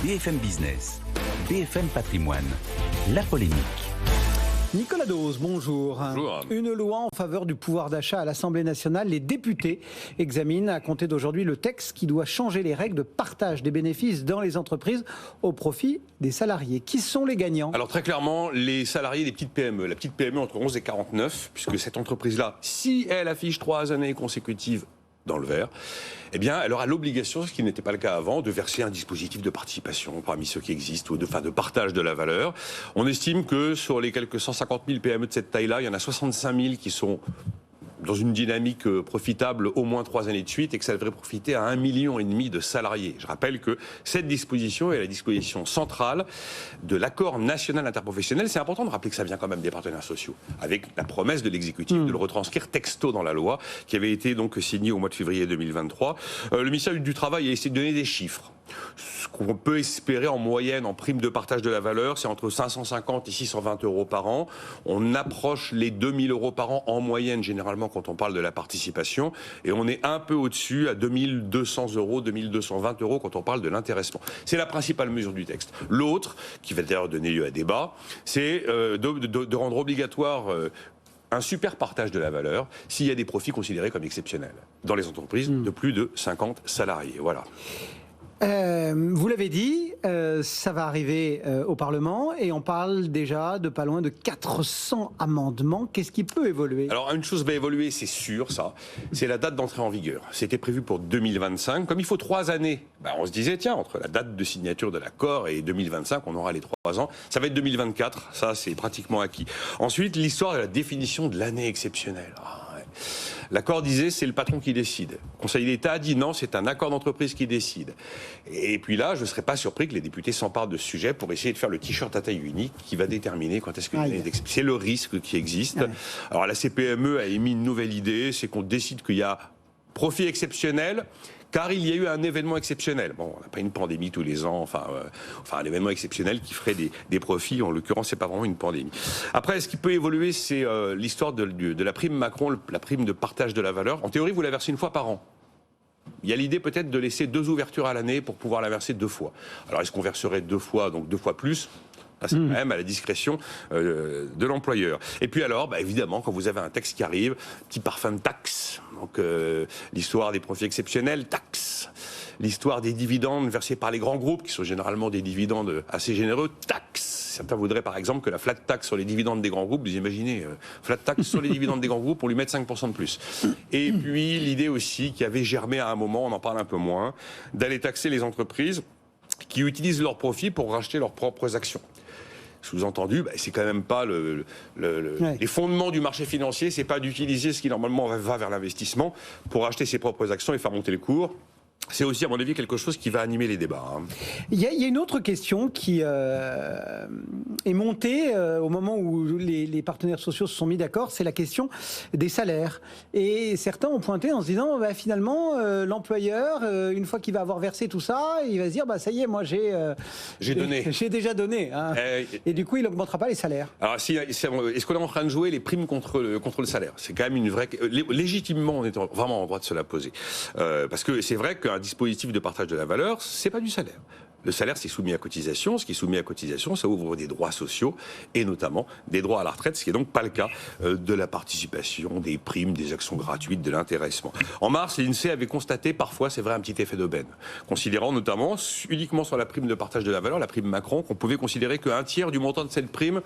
BFM Business, BFM Patrimoine, la polémique. Nicolas Dose, bonjour. Bonjour. Une loi en faveur du pouvoir d'achat à l'Assemblée nationale. Les députés examinent à compter d'aujourd'hui le texte qui doit changer les règles de partage des bénéfices dans les entreprises au profit des salariés. Qui sont les gagnants? Alors très clairement, les salariés des petites PME. La petite PME entre 11 et 49, puisque cette entreprise-là, si elle affiche 3 années consécutives dans le vert, eh bien, elle aura l'obligation, ce qui n'était pas le cas avant, de verser un dispositif de participation parmi ceux qui existent, ou de partage de la valeur. On estime que sur les quelques 150 000 PME de cette taille-là, il y en a 65 000 qui sont dans une dynamique profitable au moins 3 années de suite et que ça devrait profiter à 1,5 million de salariés. Je rappelle que cette disposition est la disposition centrale de l'accord national interprofessionnel. C'est important de rappeler que ça vient quand même des partenaires sociaux, avec la promesse de l'exécutif de le retranscrire texto dans la loi, qui avait été donc signée au mois de février 2023. Le ministère du Travail a essayé de donner des chiffres. Ce qu'on peut espérer en moyenne en prime de partage de la valeur, c'est entre 550 et 620 euros par an. On approche les 2000 euros par an en moyenne, généralement, quand on parle de la participation. Et on est un peu au-dessus, à 2200 euros, 2220 euros, quand on parle de l'intéressement. C'est la principale mesure du texte. L'autre, qui va d'ailleurs donner lieu à débat, c'est de rendre obligatoire un super partage de la valeur s'il y a des profits considérés comme exceptionnels dans les entreprises de plus de 50 salariés. Voilà. Vous l'avez dit, ça va arriver au Parlement et on parle déjà de pas loin de 400 amendements. Qu'est-ce qui peut évoluer? Alors une chose va évoluer, c'est sûr, ça, c'est la date d'entrée en vigueur. C'était prévu pour 2025. Comme il faut 3 années, on se disait, tiens, entre la date de signature de l'accord et 2025, on aura les 3 ans. Ça va être 2024, ça c'est pratiquement acquis. Ensuite, l'histoire de la définition de l'année exceptionnelle. L'accord disait c'est le patron qui décide. Le Conseil d'État a dit non, c'est un accord d'entreprise qui décide. Et puis là, je ne serais pas surpris que les députés s'emparent de ce sujet pour essayer de faire le t-shirt à taille unique qui va déterminer quand est-ce que c'est le risque qui existe. Alors la CPME a émis une nouvelle idée, c'est qu'on décide qu'il y a profit exceptionnel, car il y a eu un événement exceptionnel. Bon, on n'a pas une pandémie tous les ans, enfin un événement exceptionnel qui ferait des profits. En l'occurrence, c'est pas vraiment une pandémie. Après, ce qui peut évoluer, c'est l'histoire de la prime Macron, la prime de partage de la valeur. En théorie, vous la versez une fois par an. Il y a l'idée peut-être de laisser 2 ouvertures à l'année pour pouvoir la verser 2 fois. Alors, est-ce qu'on verserait 2 fois, donc 2 fois plus ? C'est quand même à la discrétion de l'employeur. Et puis alors, évidemment, quand vous avez un texte qui arrive, petit parfum de taxe, donc l'histoire des profits exceptionnels, taxe, l'histoire des dividendes versés par les grands groupes, qui sont généralement des dividendes assez généreux, taxe. Certains voudraient par exemple que la flat tax sur les dividendes des grands groupes, vous imaginez, flat tax sur les dividendes des grands groupes, pour lui mettre 5% de plus. Et puis l'idée aussi qui avait germé à un moment, on en parle un peu moins, d'aller taxer les entreprises qui utilisent leurs profits pour racheter leurs propres actions. Sous-entendu, c'est quand même pas les fondements du marché financier, c'est pas d'utiliser ce qui normalement va vers l'investissement pour acheter ses propres actions et faire monter le cours. C'est aussi, à mon avis, quelque chose qui va animer les débats. Il y a une autre question qui est montée au moment où les partenaires sociaux se sont mis d'accord, c'est la question des salaires. Et certains ont pointé en se disant, finalement, l'employeur, une fois qu'il va avoir versé tout ça, il va se dire, ça y est, moi j'ai déjà donné. Et du coup, il n'augmentera pas les salaires. Alors, est-ce qu'on est en train de jouer les primes contre le salaire? C'est quand même une vraie... Légitimement, on est vraiment en droit de se la poser. Parce que c'est vrai qu'un dispositif de partage de la valeur, c'est pas du salaire. Le salaire, c'est soumis à cotisation. Ce qui est soumis à cotisation, ça ouvre des droits sociaux, et notamment des droits à la retraite, ce qui n'est donc pas le cas de la participation, des primes, des actions gratuites, de l'intéressement. En mars, l'INSEE avait constaté parfois, c'est vrai, un petit effet d'aubaine, considérant notamment, uniquement sur la prime de partage de la valeur, la prime Macron, qu'on pouvait considérer qu'un tiers du montant de cette prime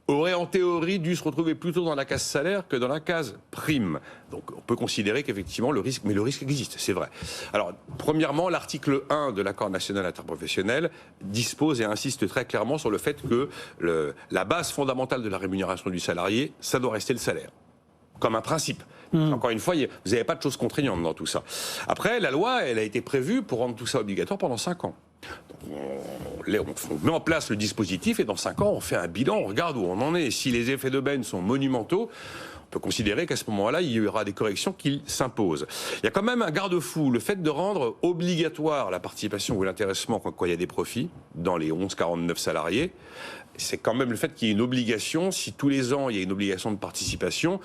aurait en théorie dû se retrouver plutôt dans la case salaire que dans la case prime. Donc on peut considérer qu'effectivement le risque existe, c'est vrai. Alors premièrement, l'article 1 de l'accord national interprofessionnel dispose et insiste très clairement sur le fait que la base fondamentale de la rémunération du salarié, ça doit rester le salaire. Comme un principe. Encore une fois, vous n'avez pas de choses contraignantes dans tout ça. Après, la loi, elle a été prévue pour rendre tout ça obligatoire pendant 5 ans. Donc, on met en place le dispositif et dans 5 ans, on fait un bilan, on regarde où on en est. Si les effets d'aubaine sont monumentaux, on peut considérer qu'à ce moment-là, il y aura des corrections qui s'imposent. Il y a quand même un garde-fou, le fait de rendre obligatoire la participation ou l'intéressement quand il y a des profits, dans les 11-49 salariés, c'est quand même le fait qu'il y ait une obligation, si tous les ans il y a une obligation de participation,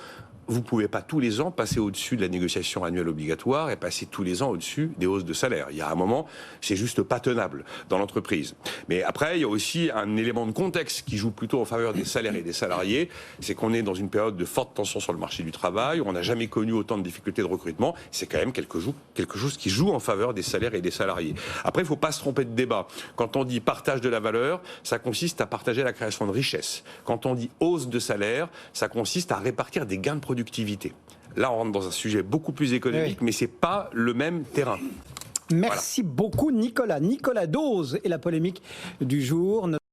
vous ne pouvez pas tous les ans passer au-dessus de la négociation annuelle obligatoire et passer tous les ans au-dessus des hausses de salaire. Il y a un moment, c'est juste pas tenable dans l'entreprise. Mais après, il y a aussi un élément de contexte qui joue plutôt en faveur des salaires et des salariés. C'est qu'on est dans une période de forte tension sur le marché du travail. On n'a jamais connu autant de difficultés de recrutement. C'est quand même quelque chose qui joue en faveur des salaires et des salariés. Après, il ne faut pas se tromper de débat. Quand on dit partage de la valeur, ça consiste à partager la création de richesse. Quand on dit hausse de salaire, ça consiste à répartir des gains de productivité. Là, on rentre dans un sujet beaucoup plus économique, mais ce n'est pas le même terrain. Merci beaucoup, Nicolas. Nicolas Dose et la polémique du jour.